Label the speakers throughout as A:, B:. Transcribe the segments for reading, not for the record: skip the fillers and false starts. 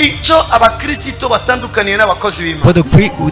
A: Ico abakristo batandukaniye n'abakozi b'Imana.
B: But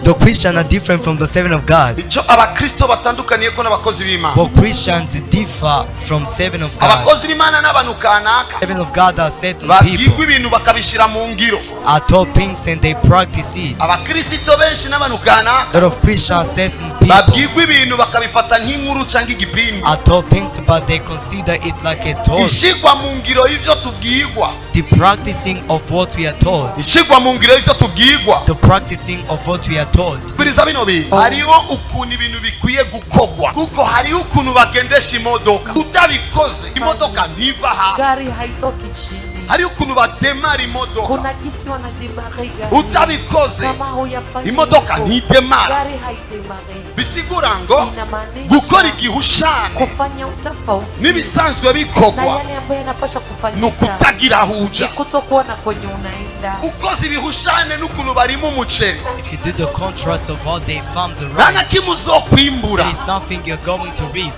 B: the Christians are different from the servant of God.
A: Ico abakristo batandukaniye ko n'abakozi b'Imana.
B: But Christians differ from servant of God.
A: Abakozi b'Imana n'abantu kanaka.
B: Servant of God are certain
A: Bagirwa
B: people.
A: ibintu bakabishira mu ngiro.
B: Are taught things and they practice it.
A: Abakristo benshi n'abantu kanaka.
B: A lot of Christians certain people
A: Bagirwa ibintu bakabifata nk'inkuru cyangwa igipindi.
B: are taught things but they consider it like a story.
A: Ishigwa mu ngiro y'ivyo tubwirwa.
B: The practicing of what we are taught.
A: Ishigwa mu ngiro y'ivyo tubwirwa.
B: The practicing of what we are taught.
A: Biriza bino bintu. Hariho ukuntu ibintu bikwiye gukogwa. Kuko hariho ukuntu bagendesha imodoka. Utabikoze imodoka ntiva hasi.
C: Gari haitoki chini.
A: Hariho ukuntu bademara imodoka.
C: Kuna jinsi wanademare gari.
A: Utabikoze
C: Kama huyafanya
A: imodoka
C: hivyo,
A: ntidemara.
C: gari haidemare.
A: Bisigura ngo
C: Inamaanisha
A: gukora igihushane
C: kufanya utofauti
A: n'ibisanzwe
C: na
A: bikogwa
C: yale ambayo yanapaswa kufanyika
A: nukutagira aho
C: ni
A: uja.
C: kutokuwa na kwenye unaenda.
A: Ukoze ibihushane n'ukuntu barimo umuceri
B: If you do the contrast of how they farm the
A: nta na
B: rice,
A: kimwe uzokwimbura.
B: there is nothing you're going to reap.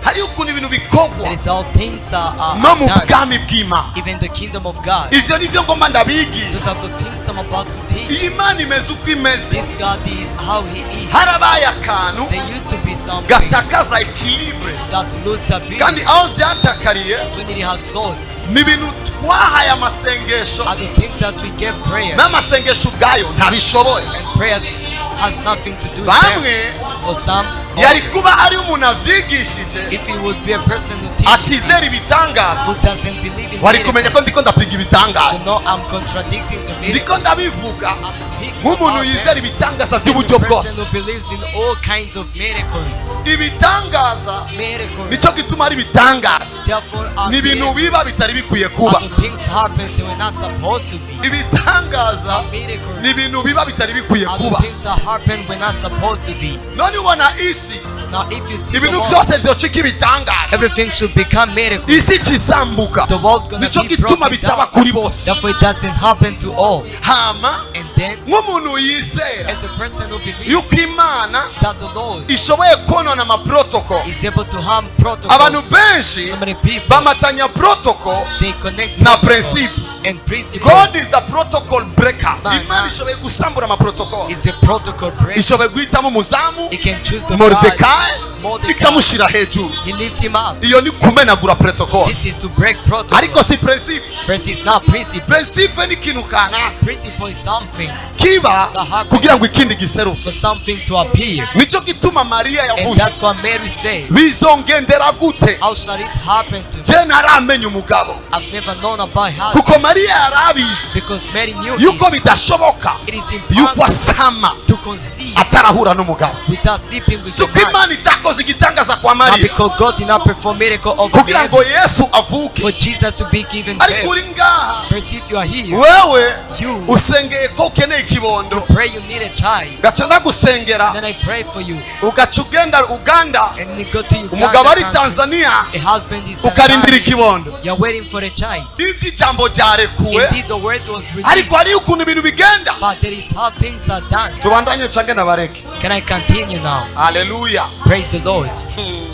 A: Hariho ukuntu ibintu bikogwa
B: That is how things are
A: no mu
B: done.
A: bwami bw'Imana.
B: Even the kingdom of God.
A: Ivyo nivyo ngomba ndabigisha.
B: Those are the things I'm about to teach.
A: Iyi Imana imeze uko imeze.
B: This God is how He is.
A: Harabaye akantu
B: There used to be something
A: gatakaza ekilibre
B: that lose
A: kandi
B: stability
A: aho vyatakariye
B: when it has lost.
A: ni ibintu twahaye amasengesho
B: Are the things that we get prayers.
A: n'amasengesho ubwayo ntabishoboye.
B: And prayers has nothing to do with
A: Bamwe
B: them. For some,
A: yari kuba ari umuntu avyigishije
B: if it would be a person who teaches,
A: atizera ibitangaza
B: who doesn't believe in
A: wari kumenya ko
B: miracles,
A: ndiko ndapiga
B: you
A: ibitangaza.
B: know I'm contradicting the
A: Ndiko
B: miracle.
A: ndabivuga
B: I'm speaking
A: nk'umuntu
B: about
A: yizera
B: them.
A: ibitangaza
B: As
A: by'uburyo
B: a person
A: bwose.
B: who believes in all kinds of miracles.
A: Ibitangaza
B: Miracles.
A: nico gituma ari ibitangaza.
B: Therefore, are
A: Ni ibintu
B: miracles.
A: biba bitari bikwiye kuba.
B: Are the things happen they were not supposed to be.
A: Ibitangaza
B: Miracles.
A: ni ibintu biba bitari bikwiye
B: Are the
A: kuba.
B: things that happen we're not supposed to be.
A: None ubona isi
B: Now, if you see the
A: ibintu
B: world,
A: byose vyocika ibitangaza.
B: everything should become miracles.
A: Isi kisambuka.
B: The world gonna
A: Nico
B: be
A: gituma
B: broken
A: bitaba
B: down.
A: kuri bose.
B: Therefore, it doesn't happen to all.
A: Hama
B: And then,
A: nk'umuntu yizera
B: as a person who believes
A: yuko Imana
B: that the Lord
A: ishoboye konona amaprotoko.
B: is able to harm
A: Abantu
B: protocols,
A: benshi
B: so many people
A: bamatanya protocol
B: they connect
A: na
B: protocol
A: principle.
B: and
A: God
B: principles.
A: is the protocol breaker.
B: Imana
A: Imana ishoboye gusambura amaprotocol.
B: Is a protocol break.
A: Ishoboye guhitamo umuzamu
B: He can choose the
A: Mordecai
B: guard, Mordecai.
A: ikamushira hejuru.
B: He lift him up.
A: Iyo ni kumenagura protocol.
B: This is to break protocol.
A: Ariko si principle.
B: But it's not principle.
A: Principle ni ikintu kanaka
B: Principle is something
A: kiba kugira ngo ikindi giseruke.
B: for something to appear.
A: Nico gituma Maria
B: And
A: yavuze
B: that's what Mary said.
A: bizongendera gute
B: How shall it happen to me?
A: je ntaramenya umugabo
B: I've never known about her.
A: kuko Maria yarabizi
B: Because Mary knew
A: yuko
B: it.
A: bidashoboka
B: It is
A: yuko
B: impossible
A: asama
B: to conceive
A: atarahura n'umugabo.
B: without sleeping with a
A: Suko
B: man.
A: Imana itakoze igitangaza kwa
B: Not
A: Maria
B: because God did not perform miracle of
A: kugira
B: Mary
A: ngo Yesu avuke.
B: for Jesus to be given
A: Ariko uri
B: birth.
A: ngaha
B: But if you are here,
A: wewe
B: you
A: usengeye ko ukeneye ikibondo,
B: pray you need a child.
A: gaca ndagusengera
B: Then I pray for you.
A: ugaca ugenda Uganda,
B: And then you go to
A: umugabo ari
B: Uganda country.
A: Tanzania,
B: A husband is
A: ukarindira
B: Tanzania.
A: ikibondo.
B: You're waiting for a child.
A: Ivyo ijambo ryarekuwe
B: Indeed, the word was released.
A: ariko hariyo ukuntu ibintu bigenda.
B: But there is how things are done.
A: Tubandanye cange nabareke.
B: Can I continue now?
A: Haleluya.
B: Praise the Lord.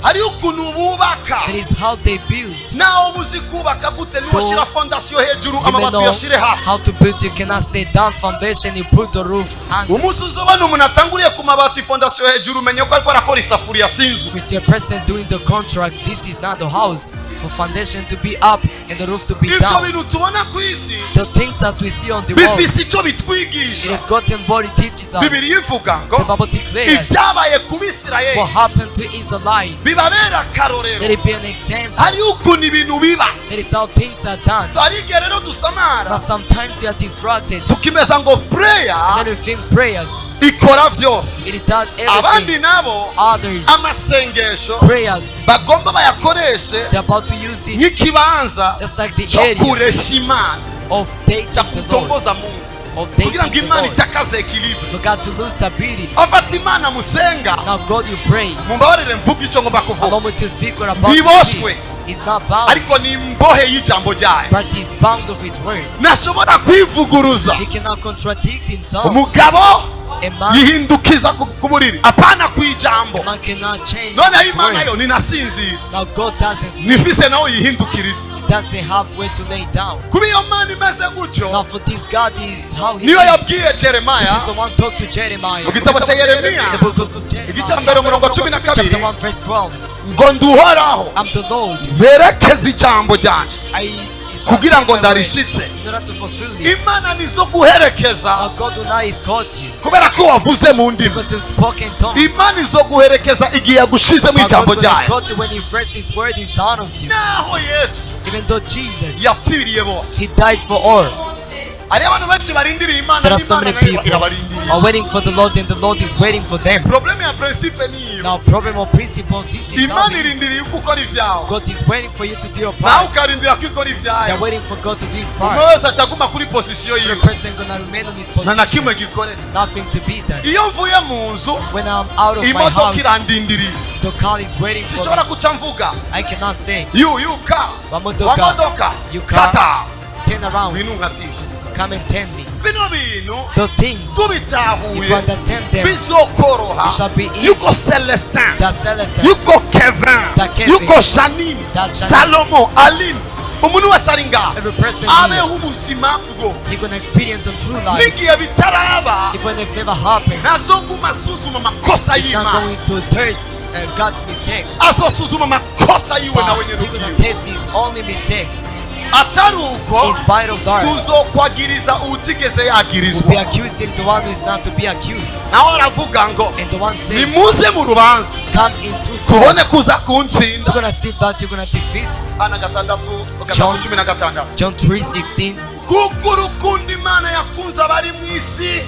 A: Hariyo ukuntu bubaka
B: That is how they build.
A: naho muzi kubaka gute niwashira fondasiyo hejuru
B: You may
A: amabati
B: know
A: uyashire hasi.
B: how to build. You cannot say down foundation, you put the roof under.
A: Umunsi uzobona umuntu atanguriye ku mabati fondasiyo hejuru umenye ko ariko arakora isafuriya sinzu.
B: If you see a person doing the contract, this is not the house. For foundation to be up and the roof to be
A: Ivyo
B: down.
A: bintu tubona ku isi
B: The things that we see on the wall,
A: bifise ico
B: it
A: bitwigisha.
B: is gotten body teaches us.
A: Bibiliya ivuga ngo
B: The Bible declares
A: ivyabaye ku Bisirayeli
B: what happened to Israelites.
A: bibabera
B: Let
A: akarorero.
B: it be an example.
A: Hariyo ukuntu ibintu biba
B: That is how things are done.
A: hari igihe rero dusamara
B: But sometimes we are distracted.
A: tukimeza ngo prayer
B: Then we think prayers,
A: ikora vyose.
B: it does
A: Abandi
B: everything.
A: nabo
B: Others,
A: amasengesho
B: prayers,
A: bagomba bayakoreshe
B: they're about to use it
A: nk'ikibanza
B: just like the
A: cyo
B: area
A: kuresha Imana,
B: of
A: cyo
B: dating the Lord,
A: kutongoza Mungu
B: of
A: kugira ngo
B: dating the
A: Imana
B: Lord.
A: itakaze ekilibre.
B: Forgot to lose stability.
A: Afata Imana musenga,
B: Now God, you pray.
A: mumbabarire mvuga ico ngomba kuvuga,
B: Allow me to speak what I'm about to
A: ntiboshwe
B: speak. He's not bound,
A: ariko ni imbohe y'ijambo ryayo.
B: but he's bound of his word.
A: Ntashobora kwivuguruza.
B: He cannot contradict himself.
A: Umugabo
B: A man,
A: yihindukiza ku buriri apana kw'ijambo.
B: a man cannot change
A: Noneho
B: his
A: Imana yo
B: word.
A: ninasinzira
B: Now God doesn't sleep.
A: nifise nawe yihindukiriza.
B: It doesn't have where to lay down.
A: kuba iyo mana imeze
B: Now
A: gutyo
B: for this God is how he
A: niyo
B: is.
A: yabwiye
B: This
A: Jeremaya
B: is the one talk to Jeremiah.
A: mu gitabo cya Yeremiya
B: The book of
A: igice cya
B: Jeremiah.
A: mbere umurongo wa 12
B: Chapter 1 verse 12.
A: ngo nduhoraho
B: I'm the Lord.
A: mperekeze ijambo ryanje kugira ngo
B: sustain my word
A: ndarishitse.
B: in order to fulfill it.
A: imana nizo guherekeza
B: Our God will not escort you
A: kubera ko wavuze mu ndimi.
B: because you spoke in tongues.
A: imana izo guherekeza igihe yagushizemo
B: Our God
A: ijambo
B: will
A: ryayo.
B: escort you when He rests His word inside of you.
A: naho yesu
B: Even though Jesus,
A: yapfiriye bose,
B: He died for all.
A: hari abantu benshi barindiriye imana
B: There are so
A: n'imana
B: many
A: nayo
B: people
A: irabarindiriye.
B: are waiting for the Lord and the Lord is waiting for them.
A: probleme ya principe niyo,
B: Now, problem or principle, this is how
A: imana
B: it is.
A: irindiriye uko ukora ibyawe,
B: God is waiting for you to do your
A: nawe
B: part.
A: ukarindira ko ikora
B: They're
A: ibyayo.
B: waiting for God to do His
A: umwe
B: part.
A: wese ataguma kuri posisiyo
B: The
A: yiwe,
B: person gonna remain on his
A: nta na kimwe
B: position.
A: gikorera.
B: Nothing to be done.
A: iyo mvuye mu nzu
B: When I'm out of my
A: imodoka
B: house,
A: irandindiriye,
B: the car is waiting for
A: sinshobora
B: me.
A: kuca mvuga
B: I cannot say,
A: yuka
B: Wamodoka,
A: wamodoka
B: you car,
A: kata
B: turn around,
A: bintu nkatisha.
B: come and tell me.
A: bino bintu
B: Those things, if you
A: tubitahuye
B: understand them,
A: bizokoroha.
B: it shall be easy.
A: yuko Celestin,
B: That Celestine,
A: yuko Kevin,
B: That Kevin,
A: yuko Janine,
B: that Janine,
A: Salomo, Aline, umuntu wese ari ngaho
B: every person here,
A: abeho ubuzima bwo
B: you're gonna experience the true life.
A: n'igihe bitaraba
B: Even if it never happened,
A: ntazoguma asuzuma amakosa
B: he's not
A: y'imana,
B: going to thirst God's mistakes.
A: azosuzuma amakosa yiwe nawe
B: But
A: nyine
B: he's gonna
A: ubwiwe.
B: taste his only mistakes.
A: atari uko
B: In spite of that,
A: tuzokwagiriza utigeze
B: we'll be
A: yagirizwa.
B: accusing the one who is not to be accused.
A: nawe aravuga ngo
B: And the one says,
A: nimuze mu rubanza
B: come into
A: tubone
B: court.
A: kuza kuntsinda.
B: You're gonna see that you're gonna defeat me.
A: ana gatandatu
B: John-
A: 16.
B: John 3:16.
A: kuko urukundo imana yakunze abari mu isi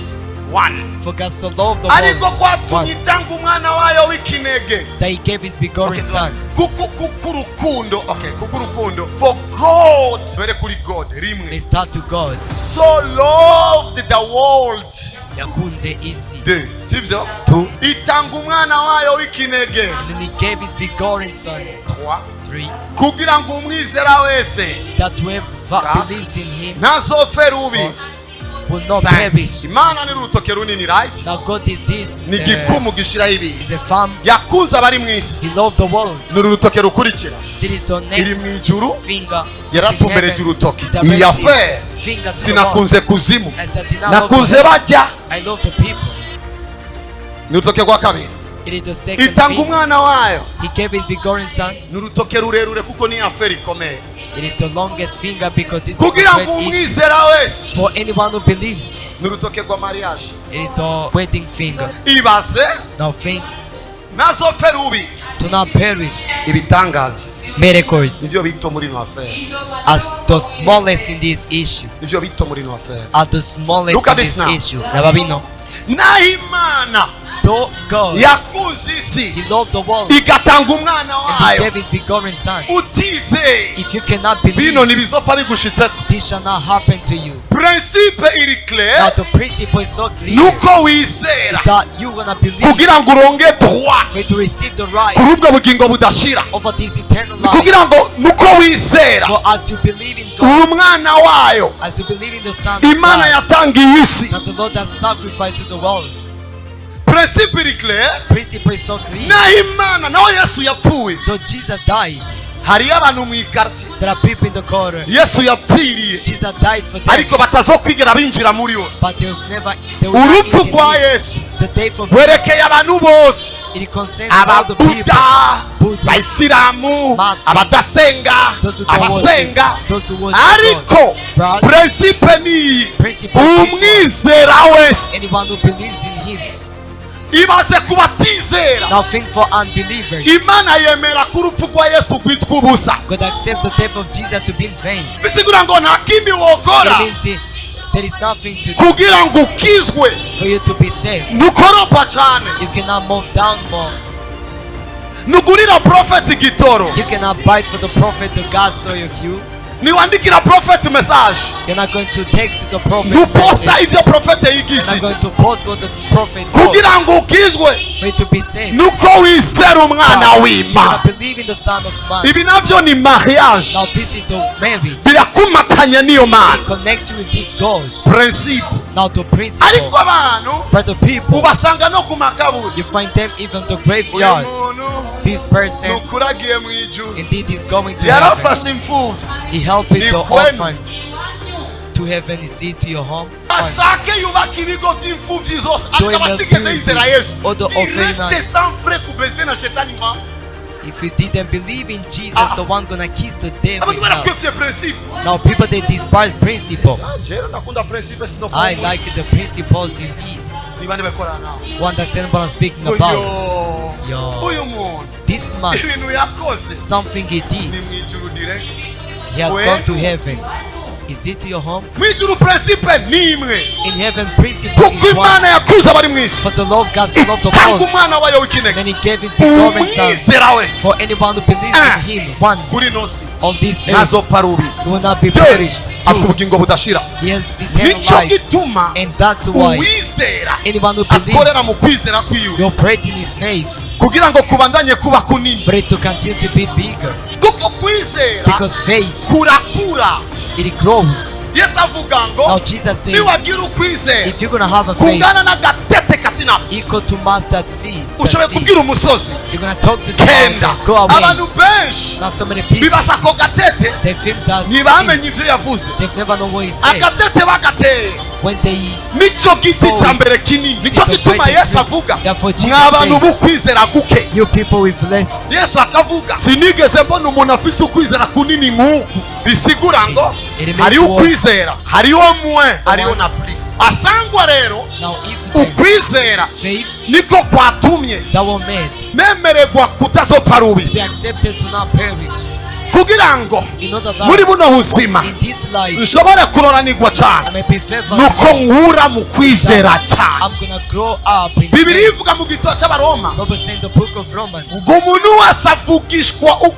A: 1
B: For God so loved the
A: ariko
B: world
A: kwatumye
B: one,
A: itanga umwana wayo w'ikinege.
B: that He gave His begotten Son.
A: kuko urukundo, kuko urukundo, for God, bere kuri God rimwe,
B: They start to God.
A: so loved the world,
B: Yakunze isi.
A: 2 sivyo,
B: 2.
A: itanga umwana wayo w'ikinege,
B: And then He gave His begotten Son.
A: 3
B: 3.
A: kugira ngo umwizera wese
B: That whoever believes in Him
A: ntazopfe rubi.
B: will not
A: 5
B: perish.
A: imana ni urutoke runini, right?
B: Now God is this.
A: ni igikumu gishiraho ibi,
B: Is a farm.
A: yakunze abari mu isi.
B: He loved the world.
A: ni urutoke rukurikira,
B: This is the
A: iri mu
B: next
A: ijuru,
B: finger.
A: yaratumbereje urutoke.
B: The
A: iyi
B: next
A: affaire
B: is finger to the world.
A: sinakunze kuzimu,
B: I said, "Did not love
A: nakunze
B: the
A: bajya.
B: I love the people."
A: ni urutoke rwa kabiri,
B: It is the second
A: itanga
B: finger.
A: umwana wayo.
B: He gave His begotten Son.
A: ni urutoke rurerure kuko ni affaire ikomeye,
B: It is the longest finger because this is a
A: kugira
B: great
A: ngo
B: issue.
A: umwizera wese.
B: For anyone who believes,
A: ni urutoke rwa mariage.
B: it is the wedding finger.
A: ibaze
B: Now think,
A: ntazopfe rubi.
B: to not perish.
A: ibitangaza
B: Miracles
A: nivyo bito muri no affaire,
B: as the smallest in this issue.
A: nivyo bito muri no affaire.
B: Are the smallest
A: Look at
B: in
A: this
B: this
A: now.
B: issue. Rababino,
A: naho imana
B: though God,
A: yakunze isi
B: He loved the world
A: igatanga umwana
B: and He
A: wayo,
B: gave His begotten Son.
A: utizeye
B: If you cannot
A: bino
B: believe,
A: ntibizopfa bigushitseko.
B: this shall not happen to you.
A: principe iri
B: Now
A: clair,
B: the principle is so clear
A: nuko wizera
B: that you gonna believe
A: kugira ngo uronge droit
B: for you to receive the right
A: kuri ubwo bugingo budashira,
B: over this eternal life.
A: kugira ngo nuko wizera
B: For as you believe in God,
A: uwo mwana wayo
B: as you believe in the Son of
A: imana
B: God,
A: yatangiye isi.
B: that the Lord has sacrificed to the world.
A: principe iri clair,
B: Principle is so clear.
A: naho imana naho yesu yapfuye,
B: Though Jesus died,
A: hariyo abantu mu ikarti
B: there are people in the corner.
A: yesu yapfiriye
B: Jesus died for them,
A: ariko batazokwigera binjira muri wo.
B: but they will not
A: urupfu
B: enter
A: rwa
B: in.
A: yesu
B: The death of
A: rwerekeye abantu bose,
B: it concerns all the people.
A: ababuda,
B: Buddhists,
A: abayisilamu,
B: Muslims,
A: abadasenga,
B: those who don't
A: abasenga,
B: worship, those who worship
A: ariko
B: God. But
A: principe ni
B: principle is this one.
A: umwizera wese.
B: Anyone who believes in Him.
A: ibaze ku batizera,
B: Now think for unbelievers.
A: imana yemera ko urupfu rwa yesu rwitwa ubusa.
B: God accept the death of Jesus to be in vain.
A: bisigura ngo nta kindi
B: It
A: wokora
B: means there is nothing to do
A: kugira ngo ukizwe.
B: for you to be saved.
A: ntukoropa cyane,
B: You cannot move down more.
A: ntugurira profeti igitoro,
B: You cannot bite for the prophet the God saw of you.
A: niwandikira prophet message
B: You're not going to text the prophet
A: nuposta
B: message.
A: ivyo prophet
B: You're not
A: yigishije
B: going to post what the prophet taught
A: kugira ngo ukizwe
B: for you to be saved.
A: nuko wizera umwana
B: You're
A: w'Imana.
B: gonna believe in the Son of Man.
A: Ibi navyo ni mariage,
B: Now this is the marriage.
A: birakumatanya niyo mana
B: It connects you with this God.
A: principe.
B: Now the principle.
A: Ariko abantu
B: But the people,
A: ubasanga no ku makaburi,
B: you find them even the
A: uyu
B: graveyard.
A: muntu
B: This person
A: nukuragiye mu ijuru,
B: indeed is going to heaven.
A: yarafashe imfuvyi,
B: He helping
A: Ni
B: the
A: kwenu.
B: orphans to heaven. Is it to your home?
A: ashake yubaka ibigo vy'imfuvyi zose,
B: Doing
A: akaba
B: a
A: atigeze yizera
B: building,
A: Yesu,
B: all the
A: direct
B: orphanage.
A: sans frais kubeze na shetani mwa.
B: If you didn't believe in Jesus,
A: Ah.
B: the one gonna kiss the devil.
A: Abantu barakwefye principe.
B: Now people they despise principle.
A: Jero nakunda principe sino
B: I like the principles indeed.
A: ni bande bakora nawe.
B: You understand what I'm speaking about? Yo.
A: Uyu muntu
B: This man,
A: ibintu yakoze
B: something he
A: ni
B: did,
A: mu ijuru direct.
B: he has
A: Where?
B: gone to heaven. Is it to your home?
A: Mu ijuru principe ni imwe,
B: In heaven, principle
A: kuko
B: is
A: Imana
B: one.
A: yakuze abari mu isi,
B: For the love God so loved the
A: itanga
B: world,
A: umwana wayo w'ikinege,
B: then He gave His beloved Son.
A: umwizera wese
B: For anyone who believes in Him, one
A: kuri nosi
B: on this earth,
A: ntazopfa rubi,
B: he will not be
A: Two,
B: perished.
A: afite
B: Two,
A: ubugingo budashira.
B: he has eternal
A: Nico
B: life,
A: gituma
B: and that's why
A: uwizera
B: anyone who
A: akorera
B: believes,
A: mu kwizera kwiwe
B: you operate in His faith,
A: kugira ngo kubandanye kuba kunini,
B: for it to continue to be bigger.
A: kuko kwizera
B: Because faith,
A: kurakura.
B: it grows.
A: Yesu avuga ngo
B: Now Jesus says,
A: niwagira ukwizera
B: if you're gonna have a faith
A: kungana n'agatete kasina,
B: equal to mustard seed,
A: ushoboye kubwira umusozi
B: you're gonna talk to the
A: kenda.
B: mountain, go away.
A: Abantu benshi
B: Now so many people,
A: bibasa ko gatete
B: they think that's
A: ntibamenye
B: seed.
A: ivyo yavuze.
B: They've never known what he said.
A: Agatete bagateye
B: When they
A: nico giti
B: So
A: ca mbere kinini, nico
B: the
A: gituma
B: greatest
A: Yesu avuga
B: Therefore Jesus
A: mw'abantu
B: says,
A: b'ukwizera guke.
B: you people with less.
A: Yesu akavuga sinigeze mbona umuntu afise ukwizera kunini nk'uku, bisigura ngo
B: Jesus. It means
A: hariho
B: what?
A: ukwizera, hariho mwe, hariho
B: one.
A: na plus. Asangwa rero
B: Now if then
A: ukwizera
B: faith
A: niko kwatumye
B: that were made
A: nemererwa kutazopfa rubi,
B: to be accepted to not perish,
A: kugira ngo
B: in order
A: muri buno
B: that
A: buzima
B: in this life
A: nshobore kuroranirwa
B: I
A: cyane,
B: may be favored,
A: nuko nkura mu kwizera cyane.
B: I'm gonna grow up in
A: Bibiri
B: faith.
A: ivuga mu gitabo cy'abaroma
B: Bible says in the book of Romans,
A: ngo umuntu wese avugishwa uko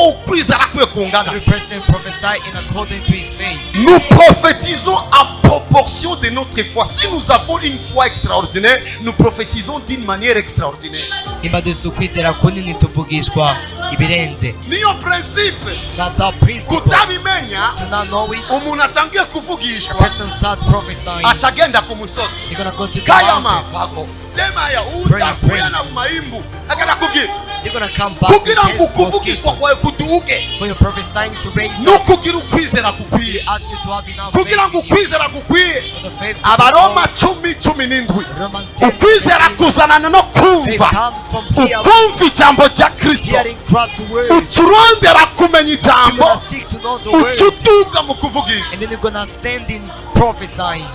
A: ukwizera kwe kungana.
B: every person prophesy in according to his faith.
A: Nous prophétisons à proportion de notre foi. Si nous avons une foi extraordinaire, nous prophétisons d'une manière extraordinaire.
B: Nimba dufise ukwizera kunini tuvugishwa ibirenze.
A: Niyo principe
B: That that principle,
A: kutabimenya,
B: to not know it,
A: umuntu atangiye
B: a
A: kuvugishwa
B: person start prophesying,
A: aca agenda ku musozi
B: you're gonna go to the
A: kaya
B: mountain,
A: mapago temaya
B: Pray,
A: utakuya na maimbu akana kubwira
B: you're gonna come back with
A: kugira ngo
B: 10
A: kuvugishwa
B: mosquitoes.
A: kwawe kuduge
B: For your prophesying to raise up,
A: nukugira ukwizera
B: he
A: gukwiye,
B: asks you to have enough
A: kugira ngo
B: faith in you.
A: ukwizera gukwiye.
B: For the faith to
A: Abaroma
B: grow.
A: 10:17
B: Romans 10,
A: ukwizera
B: 17,
A: kuzanana no
B: faith
A: kumva,
B: comes from hearing,
A: ukumva ijambo rya Kristo,
B: hearing Christ's word.
A: ucurondera kumenya
B: You're
A: ijambo,
B: gonna seek to know the word,
A: ucutuga mu kuvugisha.
B: and then you're gonna send in prophesying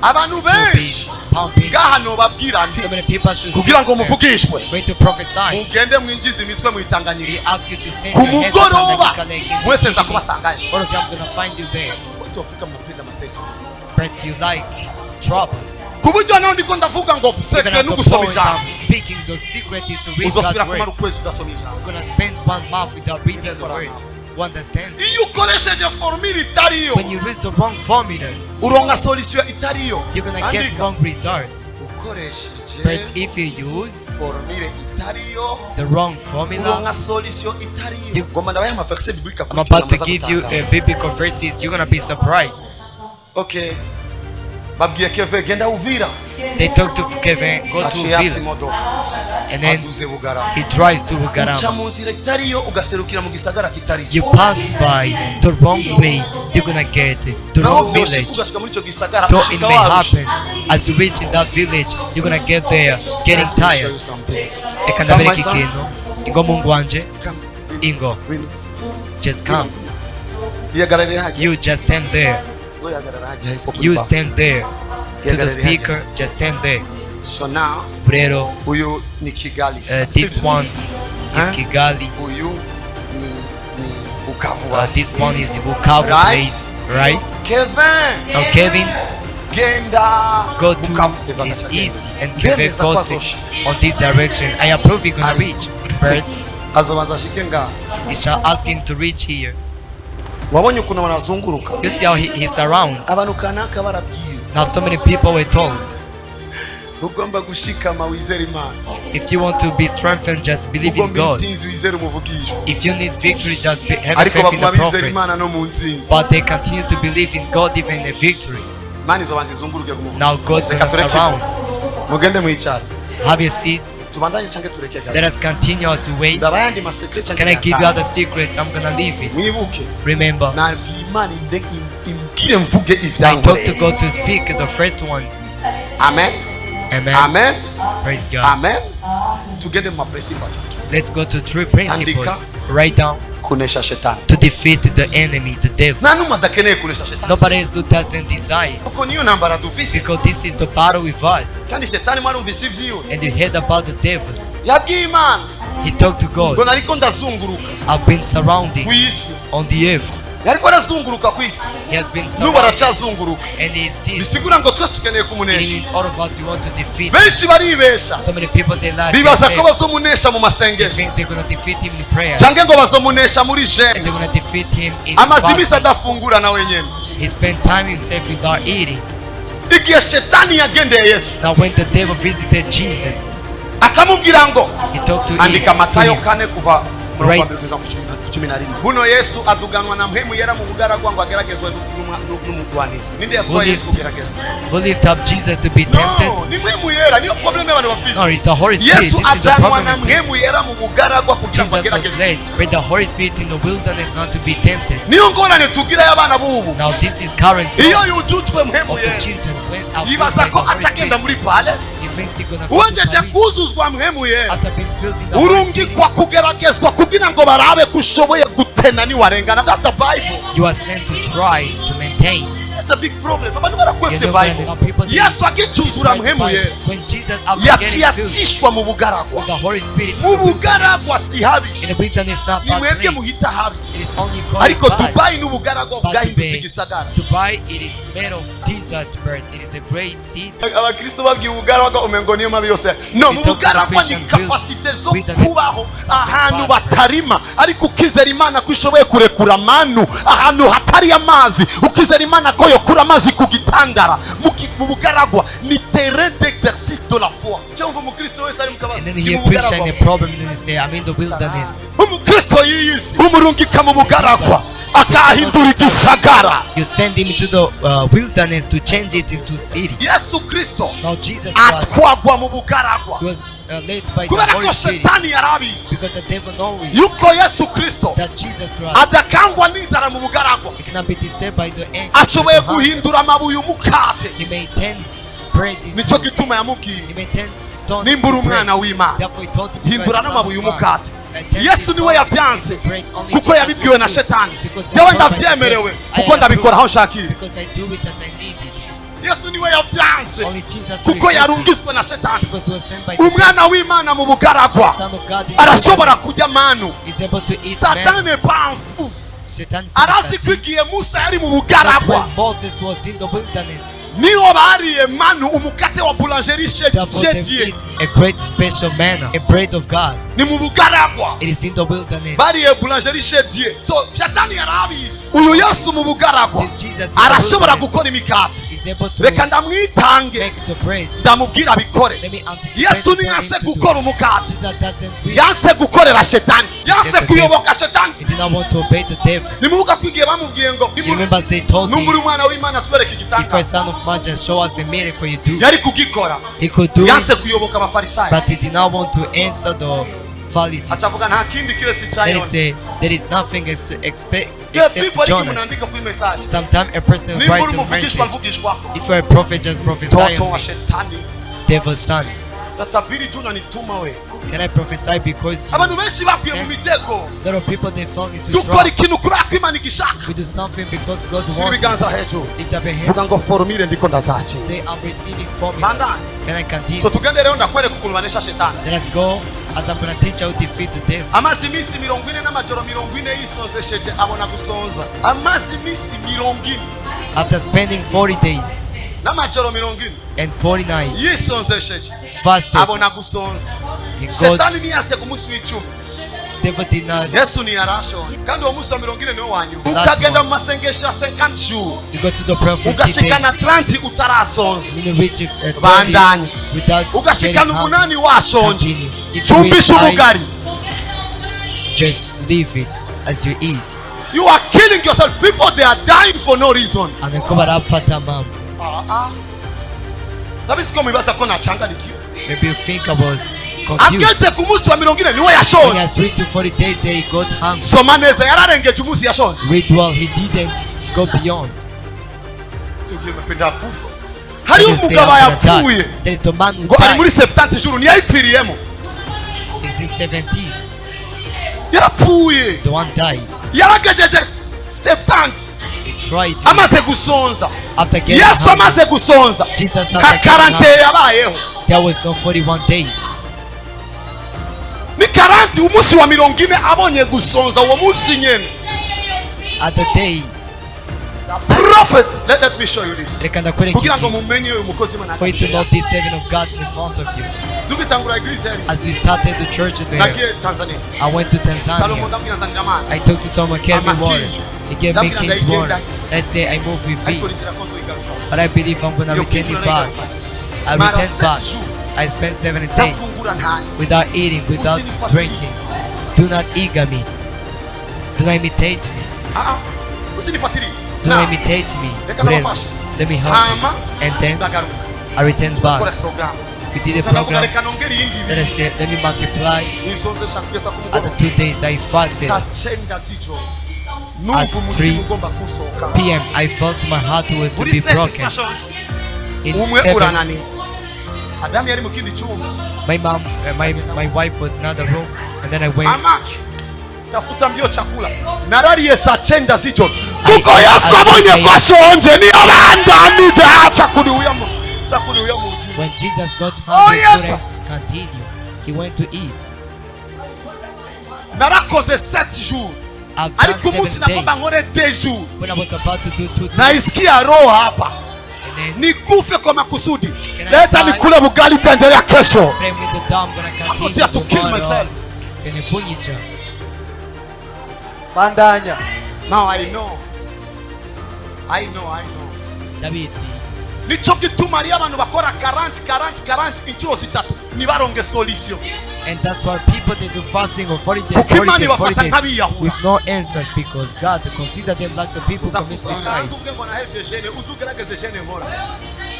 A: Abantu
B: to be
A: benshi
B: pumping.
A: ngaha nobabwira
B: So
A: nti
B: many people should
A: kugira ngo
B: speak to them.
A: muvugishwe
B: For you to prophesy,
A: mugende mwinjize imitwe
B: he
A: mwitanganyika
B: asks you to send
A: ku
B: your head to
A: mugoroba,
B: Tanganyika Lake in the
A: mwese nza
B: evening.
A: kubasangayo.
B: All of you, I'm gonna find you there.
A: Watu wafika mnapenda mateso,
B: But you like troubles.
A: ku buryo naho ndiko ndavuga ngo
B: Even
A: buseke
B: at
A: no
B: the
A: gusoma
B: point
A: ijambo
B: I'm speaking, the secret is to read
A: uzosubira
B: God's
A: kumara
B: word.
A: ukwezi udasoma ijambo.
B: I'm gonna spend 1 month without reading the word. Who understands?
A: Iyo ukoresheje formule itariyo
B: When you use the wrong formula,
A: uronka solution itariyo.
B: you're gonna get
A: Andika.
B: wrong results.
A: Ukoresheje
B: But if you use
A: formule itariyo
B: the wrong formula,
A: uronka solution itariyo.
B: You-
A: Ngoma ndabaye ama verset biblique
B: I'm about to give you a biblical verses. You're gonna be surprised.
A: Okay. Babwiye Keve genda Uvira.
B: They talk to Kevin, go to
A: Aciye yatse
B: Ville,
A: imodoka.
B: and then
A: Aduze Bugarama.
B: he drives to
A: Uca
B: Bugarama.
A: mu nzira itariyo ugaserukira mu gisagara kitariyo.
B: You pass by the wrong way, you're gonna get the
A: Naho
B: wrong
A: vyoshika
B: village.
A: ugashika muri ico gisagara
B: So it
A: ushika
B: may
A: warusha.
B: happen as you reach in that village, you're gonna get there getting
A: Let me show you
B: tired.
A: some things.
B: Reka
A: Come,
B: ndabere
A: my
B: iki
A: son.
B: kintu. Ingo mungu wanje,
A: Come.
B: Ingo, just come.
A: Ihagarare hajya.
B: You just stand there.
A: Ihagarare hajya hepfo kuri
B: You
A: bar.
B: stand there. To the
A: Ihagarare
B: speaker, just stand there.
A: hajya. So now
B: Rero,
A: uyu ni Kigali.
B: this
A: Sivyo?
B: one is
A: Huh?
B: Kigali.
A: Uyu ni Bukavu.
B: This one is Bukavu
A: Right?
B: place, right?
A: Kevin
B: Now Kevin,
A: genda
B: go to
A: Bukavu.
B: is easy, and
A: Kevin
B: Kevin
A: za
B: goes
A: kwazosha.
B: on this direction. I approve you're gonna
A: Ari.
B: reach, but
A: azobanza ashike ngaha.
B: he shall ask him to reach here.
A: wabonye ukuntu banazunguruka
B: You see how he surrounds.
A: abantu kanaka barabwiwe
B: Now so many people were told,
A: ugomba gushikama wizera Imana
B: if you want to be strengthened, just believe in
A: ugomba
B: God.
A: intsinzi wizera umuvugisho
B: If you need victory, just have
A: ariko
B: faith in the
A: baguma bizera
B: prophet.
A: Imana no mu ntsinzi
B: But they continue to believe in God even in the victory.
A: Imana izo banzizunguruke ku muvugisho
B: Now God
A: Reka
B: gonna
A: tureke.
B: surround.
A: mugende mwicare
B: Have your seats.
A: tubandanye canke tureke gato
B: Let us continue as we wait.
A: ndabayandi masekret canke
B: Can I give you other secrets? I'm gonna leave it.
A: mwibuke
B: Remember,
A: nabwiye Imana imbwire mvuge
B: I talked to
A: ivyankoreye
B: God to speak the first ones.
A: amen
B: Amen.
A: amen
B: Praise God.
A: amen tugende mu maprincipe atatu
B: Let's go to 3 principles. Write down
A: kunesha shetani
B: to defeat the enemy, the devil.
A: nta n'umwe adakeneye kunesha shetani
B: Nobody else who doesn't desire,
A: kuko niyo ntambara dufise
B: because this is the battle with us.
A: kandi shetani mwarumvise ivyiwe
B: And you heard about the devils.
A: yabwiye Imana
B: He talked to
A: ngo
B: God.
A: nariko ndazunguruka
B: I've been surrounding
A: kw'isi
B: on the earth.
A: yariko arazunguruka kw'isi
B: He has been
A: n'ubu
B: surrounded,
A: aracazunguruka
B: and he is still.
A: bisigura ngo twese tukeneye
B: It
A: kumunesha
B: means all of us, we want to defeat.
A: benshi baribesha
B: So many people, they lie
A: bibaza ko
B: themselves.
A: bazomunesha mu
B: They
A: masengesho
B: think they're gonna defeat him in prayers.
A: canke ngo bazomunesha muri
B: And
A: jene
B: they're gonna defeat him in
A: amaze imisi
B: fasting.
A: adafungura nawe nyene
B: He spent time himself without eating.
A: igihe shetani yagendeye yesu
B: Now when the devil visited Jesus,
A: akamubwira ngo
B: he talked to
A: andika
B: him.
A: matayo kane kuva murongo wa
B: Right.
A: mbere kugeza ku cumi na rimwe buno yesu aduganwa na mpemu yera mu bugaragwa ngo ageragezwe n'umugwanizi ninde yatwaye yesu kugeragezwa
B: Who lift up Jesus to be tempted?
A: no ni mpemu yera niyo probleme y'abantu
B: No,
A: bafise
B: it's the Holy Spirit.
A: yesu
B: This is the
A: ajanwa
B: problem
A: na
B: with him.
A: mpemu yera mu bugaragwa kugira ngo
B: Jesus was
A: ageragezwe
B: led by the Holy Spirit in the wilderness not to be tempted.
A: niyo ngorane tugira y'abana b'ubu
B: Now this is current
A: iyo yujujwe mpemu
B: of the
A: yera
B: children when are filled
A: yibaza
B: by the
A: ko
B: Holy
A: acagenda
B: Spirit.
A: muri pale
B: He thinks he's gonna go to
A: uwengeje
B: Paris
A: kuzuzwa mpemu yera
B: after being filled in the Holy Spirit.
A: urungikwa kugeragezwa kugira ngo barabe ko ushoboye gutena niwarengana that's the bible
B: You are sent to try to maintain.
A: that's a big problem abantu
B: You
A: barakwevye
B: know, when
A: bible
B: people
A: yesu agicuzura mpemu yera
B: when Jesus after getting
A: yaciye
B: filled
A: acishwa mu bugaragwa
B: with the Holy Spirit in
A: mu
B: the wilderness,
A: bugaragwa si habi
B: in the wilderness not
A: ni
B: bad
A: mwebwe
B: place.
A: muhita habi
B: It is only called
A: ariko
B: bad.
A: dubayi n'ubugaragwa
B: But
A: bwahindutse igisagara
B: Dubai, it is made of desert bird. It is a great city.
A: abakristo babwiye ubugaragwa umengo niyo mabi yose no mu
B: We talk to the
A: bugaragwa ni
B: Christian
A: kapasite zo
B: wilderness,
A: kubaho
B: something
A: ahantu
B: bad.
A: batarima ariko ukizera imana ko ishoboye kurekura manu ahantu hatari amazi ukizera imana ko yokura amazi ku gitandara mu bugaragwa ni terrain d'exercice de la foi cyangwa umukristo wese ari mu kabazo
B: And then he preached in a problem, then he say, I'm in the wilderness.
A: umukristo yiyisi umurungika mu bugaragwa akahindura igisagara
B: You send him to the wilderness to change it into city.
A: yesu kristo
B: Now Jesus Christ,
A: atwagwa mu bugaragwa
B: he was led by the
A: kubera
B: Holy
A: ko
B: Spirit
A: shetani yarabizi
B: because the devil knows
A: yuko yesu kristo
B: that Jesus Christ,
A: adakangwa n'inzara mu bugaragwa
B: he cannot be disturbed by the angel.
A: ashoboye guhindura amabuye umukate
B: He may turn bread into,
A: nicyo gituma yamubwiye
B: he may turn stone
A: nimba uri
B: into bread.
A: umwana w'imana
B: Therefore he told him, "You are
A: hindura
B: the son
A: n'amabuye
B: of man."
A: umukate
B: And turn
A: yesu
B: these
A: niwe
B: stones
A: yavyanse
B: into bread. Only
A: kuko
B: Jesus
A: yabibwiwe na
B: will do it.
A: shetani
B: Because
A: jewe
B: he told by the
A: ndavyemerewe
B: devil,
A: kuko
B: I
A: ndabikora aho
B: approve
A: nshakira
B: because I do it as I need it.
A: yesu niwe yavyanse
B: Only Jesus
A: kuko
B: refused it
A: yarungitswe na shetani
B: because he was sent by the
A: umwana w'imana mu bugaragwa
B: Son of God in the
A: arashobora
B: wilderness.
A: kurya manu
B: He's able to eat
A: satani
B: man.
A: n'est pas un fou
B: Satan is
A: arazi ko
B: Satan.
A: igihe musa yari mu
B: That's
A: bugaragwa
B: when Moses was in the wilderness.
A: niho bariye manu umukate wa boulangerie
B: Therefore they
A: shediye
B: eat a great special manna, a bread of God.
A: ni mu bugaragwa
B: It is in the wilderness.
A: bariye boulangerie shediye so shetani yarabizi uyu yesu mu bugaragwa
B: This Jesus in the
A: arashobora
B: wilderness
A: gukora imikate
B: is able to
A: reka ndamwitange
B: make the bread.
A: ndamubwira abikore
B: Let me anticipate
A: yesu
B: what I
A: ntiyase
B: need to
A: gukora
B: do.
A: umukate
B: Jesus doesn't preach.
A: yanse gukorera shetani yanse
B: the
A: kuyoboka shetani
B: He did not want to obey the devil.
A: nimubuka ko igihe bamubwiye ngo
B: He remembers they told
A: numva
B: him,
A: uri umwana w'imana twereke
B: if you're
A: igitangaza
B: a son of man, just show us a miracle you do.
A: yari kugikora
B: He could do it,
A: yanse kuyoboka abafarisayo
B: but he did not want to answer the Pharisees.
A: acavuga nta kindi kiresi cya
B: Then he
A: yona
B: say, there is nothing except
A: people ariko
B: Jonas.
A: munandika kuri message
B: Sometimes a person
A: nimba uri
B: writes a
A: umuvugishwa
B: message.
A: mvugishwako
B: If you're a prophet, just prophesy
A: toto
B: on
A: wa
B: me,
A: shetani
B: devil's son.
A: databiri juna nituma we
B: Can I prophesy because you,
A: abantu benshi bakwiye mu mitego
B: there are people they fall into
A: dukora
B: trouble.
A: ikintu kubera ko imana igishaka
B: We do something because God
A: shira
B: wants
A: ibiganza
B: it.
A: hejuru
B: Lift up your
A: vuga ngo
B: hands.
A: forumire ndiko ndazaci
B: Say, I'm receiving
A: Manda.
B: formulas. Can I continue?
A: so tugende rero ndakwereka ukuntu banesha shetani
B: Let us go as I'm going to teach how to defeat the devil.
A: amaze iminsi 40 n'amajoro 40 yisonzesheje abona gusonza amaze iminsi 40
B: After spending 40 days
A: n'amajoro 40
B: and 40 nights
A: yisonzesheje
B: fasted,
A: abona gusonza
B: he
A: shetani
B: got
A: niyase ku munsi w'icumi
B: devil did not.
A: Yesu ni yarashonje kandi uwo munsi wa 40 niwo wanyu ukagenda mu masengesho ya 50 jours
B: You go to the prayer for 50
A: ugashikana
B: days.
A: 30 utarasonza
B: And then you reach 30
A: bandanye
B: without getting
A: ugashikana
B: hungry.
A: 8 washonje
B: Continue. If you reach
A: chumbisha
B: 9,
A: ubugari.
B: just leave it as you eat.
A: You are killing yourself. People, they are dying for no reason.
B: And ko barapfata mpamvu.
A: Ndabizi ko mubibaza ko nachanganikiwe.
B: Maybe you think I was confused.
A: Ageze ku munsi wa 40 niwe
B: When he
A: yashonje.
B: has reached to 40 days, they got hungry.
A: Soma neza yararengeje umunsi yashonje.
B: Read well, he didn't go beyond.
A: Tugiye mapenda kufa. Hari
B: When you say
A: umugabo
B: I'm gonna die,
A: yapfuye.
B: there is the man who
A: Ngo ari muri
B: died.
A: 70 jours ntiyayipfiriyemo.
B: He's in 70s.
A: Yarapfuye.
B: The one died.
A: Yaragajeje 70.
B: He tried to.
A: Amaze gusonza.
B: After getting
A: Yesu
B: hungry,
A: amaze gusonza.
B: Jesus after
A: Ka
B: getting
A: 40
B: hungry,
A: yabayeho.
B: there was no 41 days.
A: Ni 40 umunsi wa 40 abonye gusonza uwo munsi nyene.
B: At the day,
A: Prophet, let me show you this.
B: reka ndakwereke
A: Kugira ngo
B: iki.
A: mumenye uyu mukozi Imana.
B: For you to know this servant of God in front of you.
A: Dugitangura iglise yari.
B: As we started the church there,
A: Nagiye Tanzania.
B: I went to
A: Salomo
B: Tanzania.
A: ndabwira zanira amazi.
B: I talked to someone, gave me water. He gave me
A: Ndabwira
B: King's
A: ndayigenda.
B: water. Let's say I move with
A: Ariko
B: it,
A: nizera ko nzoyigaruka.
B: but I believe I'm gonna
A: Yo
B: return
A: kitu
B: it back. I
A: Mara
B: return back.
A: 7 jours.
B: I spent 7 days
A: Ndafungura ntani.
B: without eating, without drinking. Do not eager me. Do not imitate me.
A: Usinifuatilie.
B: Do not imitate me. Let me help you. And then
A: Ndagaruka.
B: I returned
A: Kora
B: back.
A: program.
B: We did a
A: Sasa
B: program.
A: reka nongere iyindi
B: Then I said, let me multiply.
A: nisonzesha kugeza ku
B: At the
A: mugoroba.
B: 2 days I fasted.
A: Saa 9 z'ijoro. Numva
B: At
A: umutima
B: 3
A: ugomba kusohoka.
B: p.m. I felt my heart was to
A: Muri
B: be
A: 6
B: broken.
A: sinashonje.
B: In
A: Umwe
B: 7,
A: urananiwe. Adamu yari mu kindi cyumba.
B: my mom, my wife was in another room, and then I went.
A: Amaki. Tafuta mbio chakula. Narariye saa 9 z'ijoro. Kuko Yesu abonye ko ashonje niyo bandanije chakuli uya mu ujuru.
B: When Jesus got hungry,
A: yes,
B: he couldn't continue. He went to eat.
A: Narakoze 7 jours.
B: I've done
A: Ariko
B: 7
A: umunsi nagomba
B: days.
A: nkore 2 jours.
B: When I was about to do 2 days,
A: Naisikia roho hapa.
B: and then
A: Nikufe kwa makusudi.
B: Can I
A: Leta
B: die?
A: nikule bugali taendelea kesho.
B: pray with the dumb, I'm gonna continue
A: Hakutia to kill
B: tomorrow.
A: myself.
B: Kwenye kunyicha.
D: Bandanya.
A: Now I know.
B: Dabizi.
A: Nicho gituma ari abantu bakora 40 inshuro zitatu nibaronge solution.
B: And that's why people they do fasting of 40 days,
A: Kuko
B: 40
A: Imana
B: days, 40
A: ibafata
B: days
A: nk'abiyahura.
B: with no answers, because God consider them like the people commit suicide.
A: Uzuge ngo nahevye jene, uzugerageze jene nkora.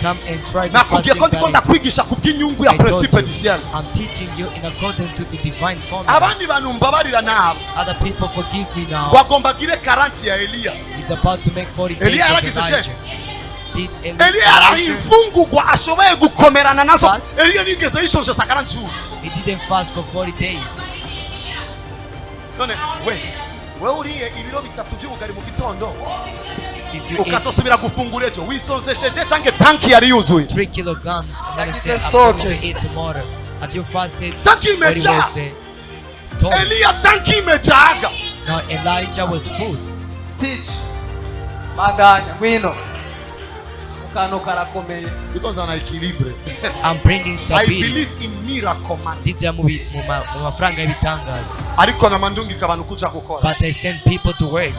B: Come and try the
A: Nakubwiye
B: fasting
A: ko ndiko
B: that I do.
A: ndakwigisha ku bw'inyungu ya
B: I told
A: principe
B: you,
A: du ciel.
B: I'm teaching you in accordance to the divine
A: Abandi
B: formulas.
A: bantu mbabarira nabo.
B: Other people forgive me now.
A: Wagombagire 40 ya Eliya.
B: It's about to make 40 days
A: Eliya
B: of
A: yaragize
B: Elijah. Did
A: Eliya yari
B: Elijah?
A: imfungurwa ashoboye gukomerana nazo.
B: Fast.
A: Eliya nigeze yishonje saa 40 jours.
B: He didn't fast for 40 days.
A: None we uriye ibiro bitatu by'ubugari mu gitondo
B: If you eat
A: ukazosubira gufungura ejo wisonzesheje canke tanki yari yuzuye.
B: 3 kilograms and then I say,
D: It's
B: I'm going to
D: talking.
B: eat tomorrow. Have you fasted?
A: Tanki
B: What he
A: imejaa.
B: will say? Stone.
A: Eliya tanki imejaaga.
B: Now Elijah was full.
D: Teach. Bandanya. Ngwino. Mukano karakomeye.
A: Because ana equilibre.
B: I'm bringing
A: I
B: stability.
A: believe in miracle man.
B: Ndija mu mafaranga y'ibitangaza.
A: Ariko na mandungi kabantu kuja gukora.
B: But I send people to work.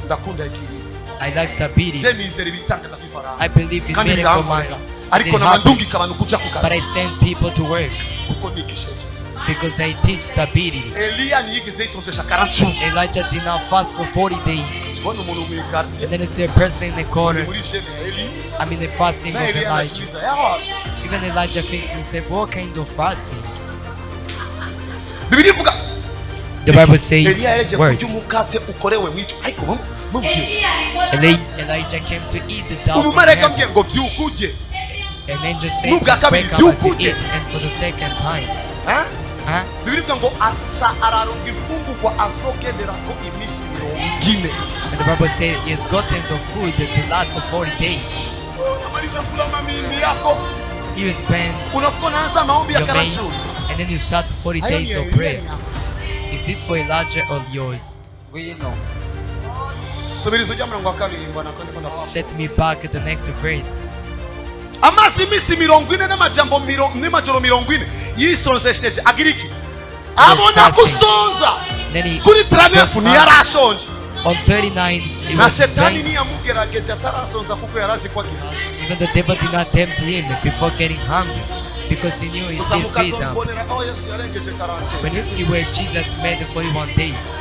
A: Ndakunda equilibre.
B: I like stability.
A: Je nizera ibitangaza bifaranga.
B: I believe in
A: Kandi
B: miracle
A: biramubera.
B: man.
A: Ariko
B: They
A: na
B: happen.
A: mandungi kabantu kuja
B: But
A: kukaza.
B: I send people to work
A: Kuko nigisha equilibre.
B: because I teach stability.
A: Eliya niyigeze yisonzesha 40.
B: Elijah did not fast for 40 days.
A: Bona umuntu mu quartier.
B: And then it's a person in the corner.
A: Muri jene ya Eli.
B: I'm in the fasting
A: Na
B: of
A: Eliya
B: Elijah.
A: anachuliza yawa.
B: Even Elijah thinks himself, what kind of fasting?
A: Biblia ivuga
B: The Bible says,
A: Eliya yaje
B: word.
A: kurya umukate ukorewe mwico. Ariko mubwire.
B: Elijah came to eat the dough from
A: Umumarayika
B: heaven.
A: ambwiye ngo vyukuje.
B: And then just say,
A: Nubwa
B: just
A: kabiri,
B: wake up as you
A: vyukuje.
B: eat. And for the second time.
A: Ha?
B: Huh?
A: Biblia ivuga ngo aca araronga imfungurwa azogenderako iminsi 40.
B: And the Bible says he has gotten the food to last for 40 days.
A: Unamaliza kula mamimbi yako.
B: You spend
A: Unafuka unaanza maombi ya
B: your mains,
A: karatu.
B: and then you start 40
A: Hayo
B: days
A: ni
B: of
A: ya
B: prayer.
A: Eliya.
B: Is it for Elijah or yours?
D: Ngwino.
A: Subiriza ujya murongo wa kabiri mbona ko ndiko ndafa.
B: Set me back at the next verse.
A: Amazi iminsi 40 n'amajambo n'amajoro 40 yisonzesheje agiriki. abona
B: fasting.
A: gusonza
B: Then he
A: kuri 39
B: got
A: ntiyarashonje
B: on 39, it
A: na
B: was
A: shetani
B: vain.
A: ntiyamugerageje atarasonza kuko yarazi ko agihaze.
B: Even the devil did not tempt him before getting hungry because he knew he
A: gusa
B: still feed them.
A: mukazobonera aho yesu yarengeje 40.
B: When you see where Jesus made the 41 days,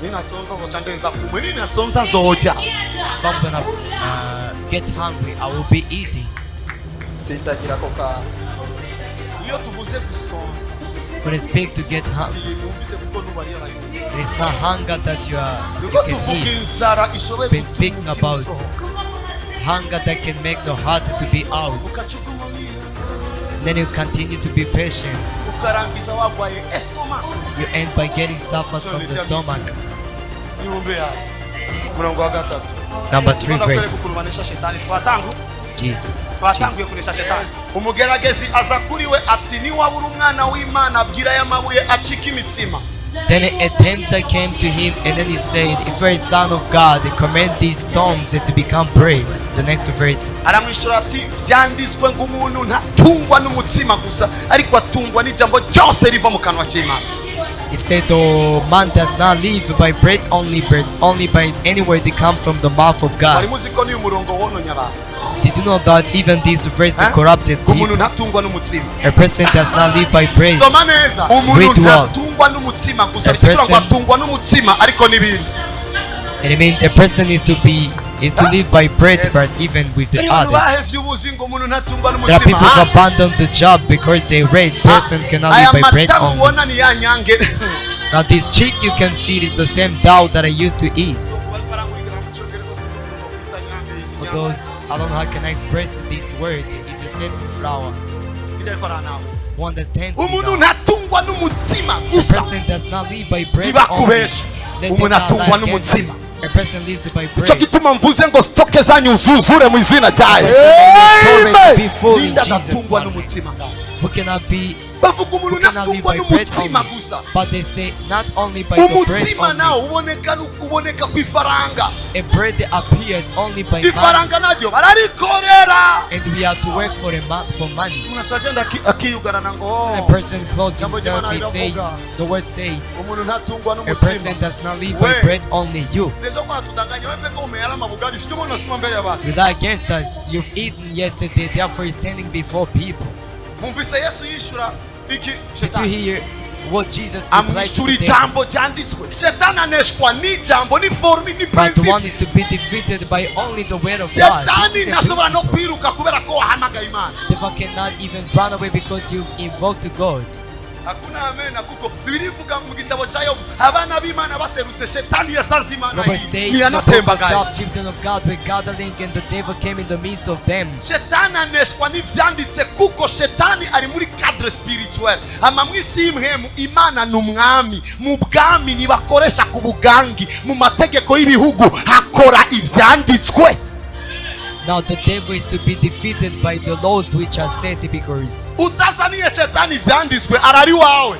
A: ninasonza zoca ndenza kumwe, ninasonza nzojya.
B: if I'm gonna get hungry, I will be eating.
D: sindagira ako kantu.
A: Iyo tuvuze gusonza
B: When I speak to get hungry,
A: sinumvise kuko nubari yarayivuze.
B: it is not hunger that you
A: Kuko
B: can
A: tuvuga
B: eat.
A: inzara ishoboye
B: Been
A: gutuma
B: speaking
A: umutima
B: about
A: usohoka.
B: hunger that can make the heart to be out.
A: Ukacuguma wihangana.
B: And then you continue to be patient.
A: Ukarangiza wagwaye estomach.
B: You end by getting suffered from the stomach.
A: Irumbe yawe. Murongo wa gatatu.
B: Number 3
A: Twakwereka
B: verse.
A: kurwanisha shetani. Twatangu
B: Jesus.
A: twatanguye kunesha shetani. Umugeragezi aza kuri we ati niwabura umwana w'Imana abwira aya mabuye acika imitsima.
B: Then a tempter came to him and then he said, if you are a son of God, command these stones to become bread. The next verse.
A: Aramwishura ati vyanditswe ngo umuntu ntatungwa n'umutsima gusa ariko atungwa n'ijambo ryose riva mu kanwa k'Imana.
B: He said, the man does not live by bread only, but only by any word that come from the mouth of
A: Bari
B: God.
A: muzi ko n'uyu murongo wononye abantu.
B: Did you know that even this verse corrupted
A: Ngo umuntu
B: people?
A: ntatungwa n'umutsima.
B: A person does not live by bread.
A: Soma neza. Umuntu
B: Read well.
A: ntatungwa n'umutsima gusa
B: A
A: bisigura ngo
B: person-
A: atungwa n'umutsima ariko n'ibindi.
B: And it means a person is to live by bread,
A: Yes.
B: but even with the
A: Abantu
B: others.
A: bahevye ubuzi ngo umuntu ntatungwa
B: There are people who
A: n'umutsima.
B: abandon the job because they read person cannot
A: Aya
B: live by bread
A: mata
B: only.
A: mubona ni ya nyange.
B: Now this chick you can see it is the same dough that I used to eat. For those, I don't know how can I express this word. It's a certain flour. Who understands me
A: Umuntu
B: now?
A: ntatungwa n'umutsima
B: A
A: gusa.
B: person does not live by bread
A: Ntibakubeshe.
B: only. Let them
A: Umuntu
B: not
A: atungwa
B: lie against
A: n'umutsima.
B: you. A person lives by
A: Ico
B: bread.
A: gituma mvuze ngo stoke zanyu zuzure mu izina rya Yesu.
B: Amen. Be full in
A: Linda
B: Jesus'
A: ntatungwa
B: name.
A: n'umutsima ngaho.
B: Who cannot be,
A: Bavuga umuntu
B: who cannot live
A: ntatungwa
B: by bread
A: n'umutsima
B: only.
A: gusa.
B: But they say not only by the bread
A: Umutsima nawo
B: only.
A: uboneka ku ifaranga.
B: A bread appears only by money.
A: Ifaranga naryo bararikorera.
B: And we have to work for money.
A: Umuntu acagenda akiyugarana ngo
B: When a person closes
A: Jambo
B: himself,
A: jema
B: he says,
A: nalivuga.
B: the word says,
A: umuntu ntatungwa
B: a person
A: n'umutsima.
B: does not live by
A: We.
B: bread only. You.
A: Ejo kwa tutanganya wewe peke umeyala mabugari sio mbona nasema mbele ya watu.
B: Without against us, you've eaten yesterday, therefore you're standing before people.
A: Mumvise Yesu yishura iki
B: Did you
A: shetani.
B: hear what Jesus replied to
A: Amwishura
B: the devil?
A: ijambo ryanditswe. Shetani aneshwa n'ijambo ni formi ni
B: But the one
A: principle.
B: is to be defeated by only the word of God.
A: Shetani
B: This is a
A: ntashobora no
B: principle.
A: kwiruka kubera ko wahamagaye Imana.
B: The devil cannot even run away because you invoked God.
A: Hakuna amena kuko Biblia ivuga mu gitabo cya Yobu abana b'Imana baserutse shetani yasanze Imana
B: Robert says in the book of
A: ntiyanatembaga.
B: Job, children of God were gathering and the devil came in the midst of them.
A: Shetani aneshwa n'ivyanditse kuko shetani ari muri cadre spirituel. Ama mwisi y'imhemu Imana n'umwami. Mu bwami nibakoresha ku bugangi. Mu mategeko y'ibihugu hakora ivyanditswe.
B: Now the devil is to be defeated by the laws which are set because
A: Utazaniye shetani ivyanditswe arari wawe.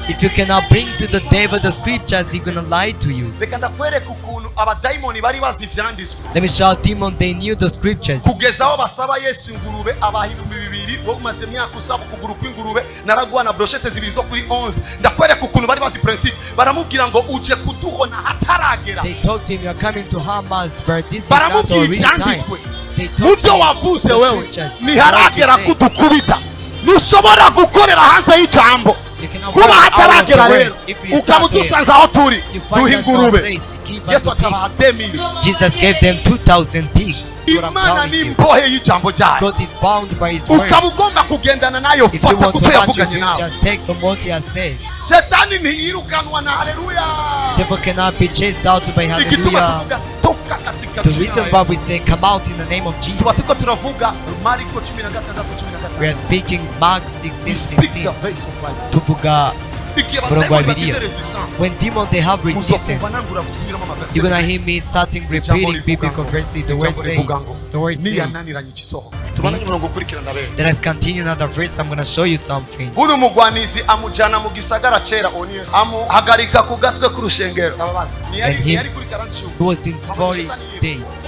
B: if you cannot bring to the devil the scriptures, he's gonna lie to you.
A: Reka ndakwereka ukuntu abadayimoni bari bazi ivyanditswe.
B: Let me show demon they knew the scriptures.
A: Kugeza aho basaba Yesu ingurube abaha 2,000 wo umaze imyaka usaba ukuguru kw'ingurube naraguha na brochette zibiri zo kuri 11. Ndakwereka ukuntu bari bazi principe. Baramubwira ngo uje kuduhona hataragera.
B: They talked to him, you are coming to harm us, but this is not
A: Baramubwira
B: our real time.
A: ivyanditswe.
B: They
A: Mu
B: talked to
A: byo
B: him
A: wavuze
B: the
A: wewe
B: scriptures.
A: ntiharagera
B: What you say.
A: kudukubita. Ntushobora gukorera hanze y'ijambo.
B: You cannot
A: Kuba
B: work out of the
A: hataragera
B: word.
A: rero
B: If it is
A: ukaba
B: not there,
A: udusanze aho turi
B: you
A: duha
B: find us no
A: ingurube.
B: place. Give us
A: Yesu
B: the
A: atabaha
B: pigs.
A: 2,000.
B: Jesus gave them 2,000 pigs. That's what I'm
A: Imana
B: telling
A: ni
B: you.
A: imbohe y'ijambo ryayo.
B: God is bound by his word.
A: Ukaba ugomba kugendana nayo
B: If you
A: fata
B: want
A: ku
B: to
A: cyo
B: watch
A: yavuganye
B: it,
A: nawe.
B: just take from what he has said.
A: Shetani ntiyirukanwa na haleluya.
B: Devil cannot be chased out by
A: Igituma
B: hallelujah.
A: tuvuga toka katika
B: The
A: jina
B: reason
A: la
B: why
A: Yesu.
B: we say come out in the name of
A: Tuba
B: Jesus.
A: tuko turavuga Mariko 16:16.
B: We are speaking Mark
A: We
B: 16,
A: speak the
B: 16.
A: face of Bible.
B: Tuvuga
A: Igihe
B: Murongo wa
A: abadayimoni
B: Bibiliya.
A: bagize resistance.
B: when demons they have resistance.
A: Muzokumva nangura gusubiramo amaverse.
B: You're gonna hear me starting repeating biblical verses. The word says, the word says.
A: niyananiranye igisohoka. Tubana n'umurongo ukurikirana rero.
B: Let us continue another verse. I'm gonna show you something.
A: Buno mugwanizi amujana mu gisagara cera Oniyesu. Amuhagarika ku gatwe k'urushengero. Ababaza.
B: And him-
A: Yari kuri 40
B: He was in 40 days.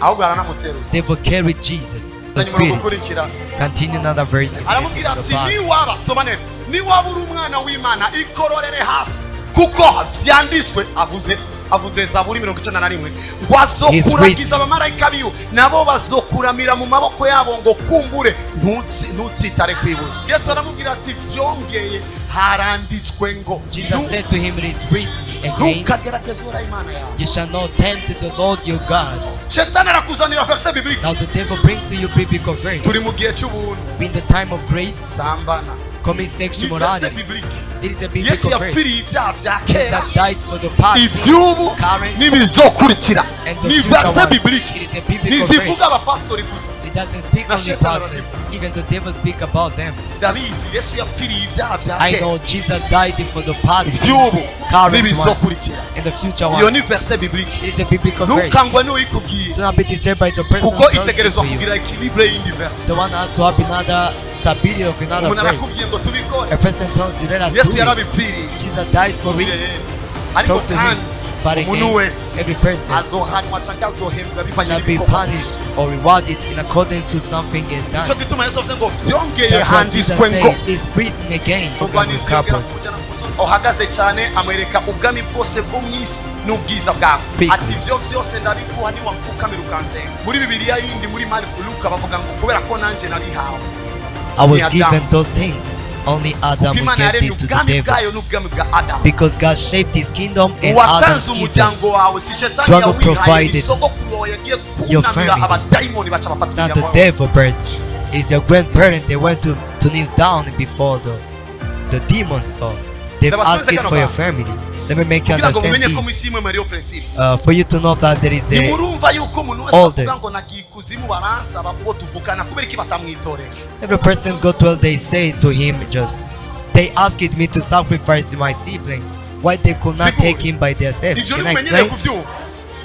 A: ahubwo aranamuterura.
B: Devil carried Jesus. The
A: Umurongo
B: spirit.
A: ukurikira.
B: Continue another verse.
A: Aramubwira ati niwaba soma neza niwaba uri umwana w'Imana ikororere hasi, kuko vyanditswe, avuze Zaburi 91 ngo azokuragiza abamarayika biwe nabo bazokuramira mu maboko yabo ngo kumbure ntutsitare kwibuye. Yesu aramubwira ati vyongeye haranditswe ngo,
B: Jesus said to him, it is written again,
A: ntukagerageze ura Imana yawe.
B: you shall not tempt the Lord your God.
A: Shetani arakuzanira verse biblique.
B: Now the devil brings to you biblical verse.
A: Turi mu gihe cy'ubuntu,
B: In the time of grace,
A: sambana
B: commit sexual
A: ni verse
B: morality.
A: biblique.
B: There is a
A: Yesu
B: biblical
A: yapfiriye
B: verse.
A: ibyaha vya
B: Jesus
A: kera,
B: died for the past,
A: ivy'ubu
B: current,
A: n'ibizokurikira.
B: and the
A: Ni
B: future
A: verse
B: ones.
A: biblique.
B: It is a biblical
A: Ntizivuga
B: verse.
A: abapastori gusa.
B: It doesn't speak
A: Na
B: only
A: Shetani
B: pastors.
A: arazivuga.
B: Even the devil speak about them.
A: Ndabizi Yesu yapfiriye ibyaha vya
B: I
A: kera,
B: know Jesus died for the past,
A: ivy'ubu
B: current ones,
A: n'ibizokurikira.
B: and the future
A: Iyo ni
B: ones.
A: verse biblique.
B: It is a biblical verse.
A: Ntukangwe n'uyikubwiye,
B: Do not be disturbed by the person
A: kuko
B: who tells it
A: itegerezwa
B: to you.
A: kugira equilibre y'indi verse.
B: The one has to have another stability of another
A: Umuntu
B: verse.
A: arakubwiye ngo tubikore,
B: A person tells you, let us
A: Yesu
B: do it.
A: yarabipfiriye.
B: Jesus died for it.
A: Ariko
B: Talk to him.
A: kandi
B: But
A: umuntu
B: again,
A: wese
B: every person
A: azohanwa cyangwa azohembwa bivanye
B: shall be
A: n'ibikorwa bye.
B: punished or rewarded in according to something is
A: Nicyo
B: done.
A: gituma Yesu avuze ngo vyongeye
B: That's what Jesus
A: handitswe ngo,
B: said. It's written again.
A: umugwanizi yongera kujyana ku musozi uhagaze cyane amwereka ubwami bwose bwo mu isi n'ubwiza bwawe,
B: Big.
A: ati ivyo vyose ndabikuha niwapfukamira ukansenga. Muri Bibiliya yindi muri Mariko Luka bavuga ngo kubera ko nanje nabihawe.
B: I was
A: Adam.
B: given those things. Only Adam
A: Kuko
B: will
A: Imana
B: give
A: yaremye
B: this to the
A: ubwami
B: devil.
A: bwayo n'ubwami bwa Adamu.
B: Because God shaped his kingdom and Adam's
A: Uwatanze
B: kingdom.
A: umuryango wawe si Shetani
B: God
A: yawihaye,
B: provided
A: ni sogokuru wawe yagiye
B: your
A: kunamira
B: family.
A: abadayimoni baca bafata
B: It's not
A: umuryango
B: the
A: wawe.
B: devil, but it's your grandparent. They went to kneel down before the demons. So they've asked it for your family. Let me make you
A: Kugira ngo
B: understand
A: mumenye ko
B: this.
A: mwisi imwe muri yo principe.
B: For you to know that there is a
A: Nimurumva yuko umuntu wese
B: older.
A: avuga ngo nagiye ikuzimu baransaba uwo tuvukana kubera iki batamwitorera.
B: every person go to hell, they say to him, just they asked me to sacrifice my sibling. Why they could not take him by themselves?
A: Ivyo
B: Can I
A: nimumenyereye
B: explain?
A: kuvyumva.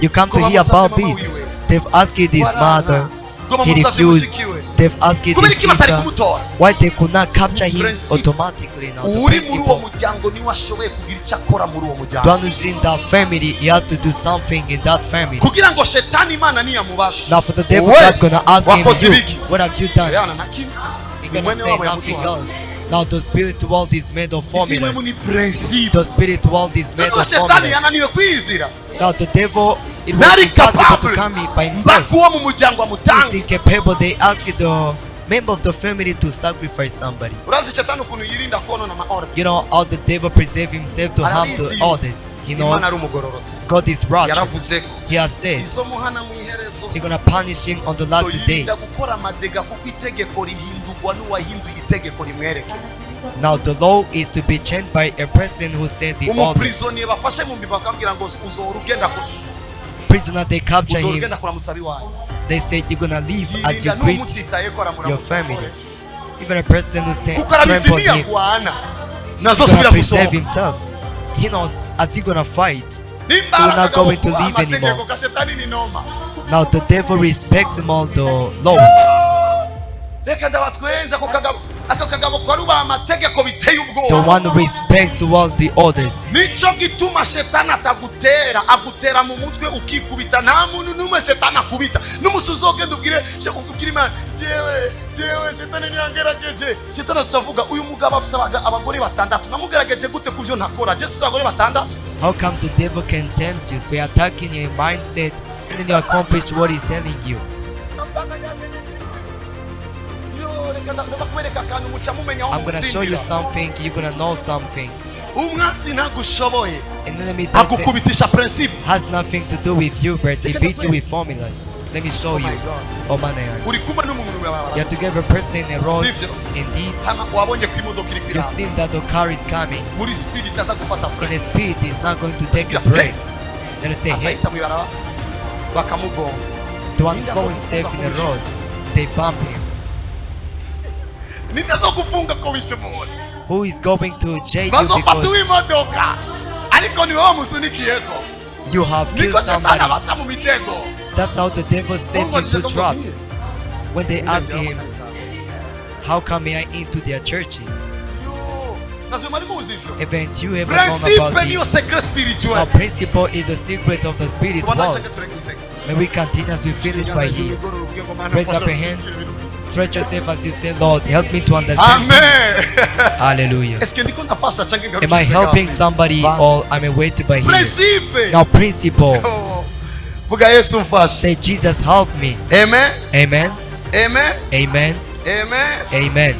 B: You come to
A: Ko
B: hear about
A: bamusabye
B: this.
A: mama wiwe.
B: They've asked his mother.
A: Ngo
B: He
A: bamusabye
B: refused.
A: mushikiwe.
B: They've asked
A: Kubera
B: his
A: iki batari
B: sister.
A: kumutora?
B: Why they could not capture him
A: Principle.
B: automatically now? The
A: Uri muri uwo
B: principle.
A: muryango niwe ashoboye kugira icyo akora muri uwo
B: The
A: muryango.
B: one who's in that family, he has to do something in that family.
A: Kugira ngo Shetani Imana niyamubaza.
B: Now for the devil,
A: We,
B: God's gonna ask him,
A: wakoze
B: you,
A: ibiki?
B: what have you done?
A: Yana na kimwe.
B: He's gonna
A: Mwene
B: say
A: wabo
B: nothing
A: yamutuha.
B: else. Now the spirit world is made of
A: Isi imwe
B: formulas.
A: ni principe.
B: The spirit world is made
A: None
B: of
A: Shetani
B: formulas.
A: yananiwe kwizira.
B: Now the devil, it was
A: Nari
B: impossible to
A: capable.
B: come in by himself.
A: Bakuwa mu muryango
B: He's
A: amutanga.
B: incapable. They asked the member of the family to sacrifice somebody.
A: Urazi Shetani ukuntu yirinda konona ma-order.
B: You know how the devil preserve himself to harm the others. He
A: Imana ari
B: knows
A: umugororotsi.
B: God is righteous.
A: Yaravuze ko
B: He has said
A: izo muhana mu iherezo.
B: He's gonna punish him on the last
A: So
B: day.
A: yirinda gukora amadega kuko itegeko rihindurwa n'uwahinduye itegeko rimwereke.
B: Now the law is to be changed by a person who said the order.
A: Umuprisonier bafashe mu mbiba bakambwira ngo uzohora ugenda
B: Prisoner, they capture him.
A: kuramusaba iwawe.
B: They say you're gonna leave as you
A: Yirinda
B: greet
A: n'umutitaye ko aramuramutsa.
B: your family. Even a person who
A: Kuko
B: trample
A: arabizi
B: him,
A: niyagwana.
B: he's
A: Nazo
B: gonna
A: subira
B: preserve
A: gusohoka.
B: himself. He knows as he's gonna fight.
A: Nimba
B: He will not
A: akagabo
B: going to
A: kuba
B: leave
A: amategeko
B: anymore.
A: ka Shetani ni noma.
B: Now the devil respects all the laws.
A: Reka ndabatwenza ako kagabo karuba amategeko biteye
B: The
A: ubwoba.
B: one who respects all the others.
A: Nico gituma Shetani agutera mu mutwe ukikubita. Nta muntu numwe Shetani akubita. N'umusi uzogenda ubwire Imana, jewe Shetani niyangerageje. Shetani azavuga uyu mugabo afise abagore batandatu. Namugerageje gute kuvyo ntakora? Jesu abagore batandatu.
B: How come the devil can tempt you? So you're attacking your mindset and then you accomplish what he's telling you. I'm gonna show you something, you're gonna know something.
A: Umwasi ntagushoboye.
B: And the enemy doesn't
A: Agukubitisha principe.
B: has nothing to do with you, but he beats you with formulas. Let me show you. Oh man,
A: Uri kumwe n'umuntu
B: you have to give a person in a road.
A: Sivyo.
B: Indeed,
A: Hama wabonye ko imodoka iri
B: you've
A: kwira.
B: seen that the car is coming.
A: Muri speed itaza gufata
B: In
A: frame.
B: a speed, he's not going to take a break. Then they say, hey,
A: Acahita mwibara bakamugonga.
B: the one flowing safe in the road, they bump him.
A: Nitazokufunga ko wishe umuntu.
B: Who is going to jail you
A: Bazofata
B: because
A: imodoka. Ariko ni wowe musunikiyeko.
B: you have killed
A: Niko Shetani
B: somebody?
A: abata mu mitego.
B: That's how the devil sets you into traps. When they ask him, how come I into their churches?
A: Yo, navyo mari muzi ivyo.
B: Haven't you ever known
A: Principe
B: about
A: niyo
B: this?
A: secret spirituel.
B: Our principle is the secret of the spirit
A: Tubandanye
B: world.
A: turekeze.
B: May we continue as we finish by here. Raise up your hands. Stretch yourself as you say, Lord, help me to understand this.
A: Amen.
B: Hallelujah.
A: Est-ce que ndiko ndafasha canke ngaruka?
B: Am I helping somebody or am I waiting by here?
A: Principe.
B: Now, principle.
A: Oh. Vuga Yesu mfasha.
B: Say, Jesus, help me.
A: Amen.
B: Amen.
A: Amen.
B: Amen.
A: Amen.
B: Amen.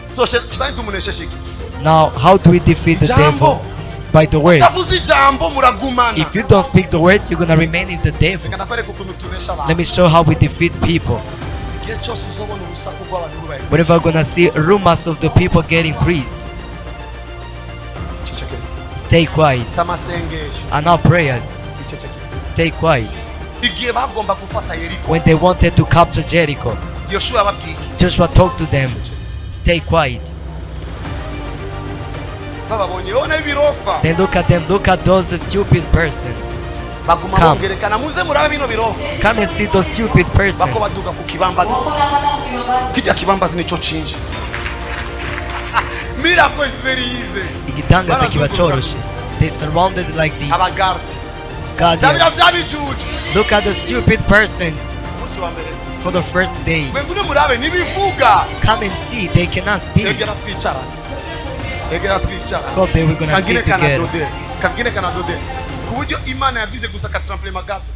A: So shetani tumuneshe shiki.
B: Now, how do we defeat the devil? By the word.
A: Tavuze ijambo muragumana.
B: If you don't speak the word, you're gonna remain with the devil.
A: Reka nakwereka ukuntu tunesha abantu.
B: Let me show how we defeat people.
A: Igihe cyose uzobona urusaku rw'abantu rubaye.
B: Whenever we're gonna see rumors of the people get increased,
A: Ceceke.
B: stay quiet.
A: Samasengesho.
B: And our prayers,
A: Iceceke.
B: stay quiet.
A: Igihe bagomba gufata Yeriko.
B: When they wanted to capture Jericho,
A: Yoshua yababwiye.
B: Joshua talked to them, stay quiet.
A: Bababonye bona ibirofa.
B: They look at them, look at those stupid persons.
A: Baguma
B: Come.
A: bongerekana muze murabe bino birofa.
B: Come and see those stupid
A: Bako
B: persons.
A: baduga ku kibambazi. Kijya kibambazi nico cinje. Miracle is very easy.
B: Igitangaza kiba coroshe. They surrounded like this.
A: Abagarde.
B: Guardians.
A: Dabira vyabijuju.
B: Look at the stupid persons
A: Musi wa mbere.
B: for the first day.
A: Mwe ngune murabe nibivuga.
B: Come and see, they cannot speak.
A: Egera twicara. Egera twicara.
B: God, they were gonna
A: Kagine
B: sit
A: kana
B: together.
A: dode. Kagine kana dode. Ku buryo Imana yagize gusa ka tremble magato.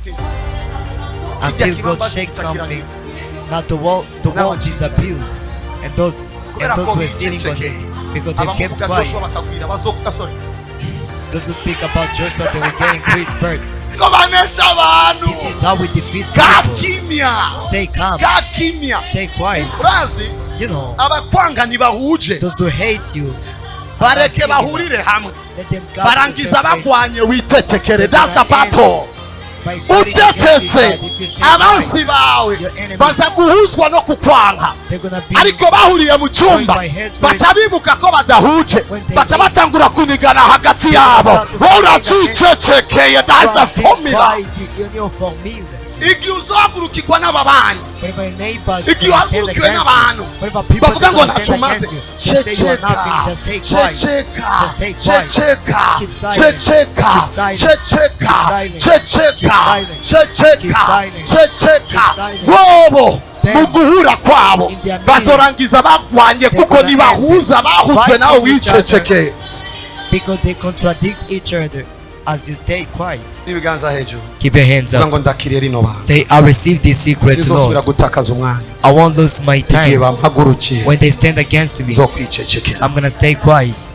B: Until God shakes something. Now the wall disappeared. And those who were sitting on it, because they kept quiet. Those who speak about Joshua, they were getting whispered. This is how we defeat people. Stay calm. Stay quiet. You know,
A: abakwanga ntibahuje
B: those who hate you,
A: bareke bahurire hamwe
B: let them gather
A: barangiza
B: themselves
A: bagwanye witekekere. That's the
B: by
A: battle.
B: fighting against each
A: Ucecetse
B: other. If you stay
A: abansi
B: quiet,
A: bawe
B: your enemies,
A: baza guhuzwa no kukwanga,
B: they're gonna be
A: ariko bahuriye mu cyumba baca bibuka ko badahuje, baca batangura kunigana hagati yabo. Wowe uracicecekeye. That's the formula.
B: quiet in your formula.
A: Igihe uzahagurukirwa n'ababanyi,
B: Whenever your neighbors
A: igihe
B: gonna stand
A: uhagurukiwe
B: against
A: n'abantu
B: you, whenever people
A: bavuga ngo
B: gonna stand
A: ntacumaze,
B: against you, they say you are nothing, just stay quiet. Just stay quiet. Keep silent. Keep silent. Keep silent.
A: bobo mu guhura kwabo
B: In their
A: bazorangiza bagwanye kuko nibahuza bahujwe nawe wicecekeye.
B: Because they contradict each other as you stay quiet.
A: Ibiganza hejuru
B: Keep your hands
A: kugira
B: up.
A: ngo ndakiriye rino banga.
B: Say, I receive this secret,
A: Sinzosubira
B: Lord.
A: gutakaza umwanya
B: I won't lose my
A: igihe
B: time.
A: bampagurukiye.
B: When they stand against me,
A: Nzokwicecekera.
B: I'm gonna stay quiet.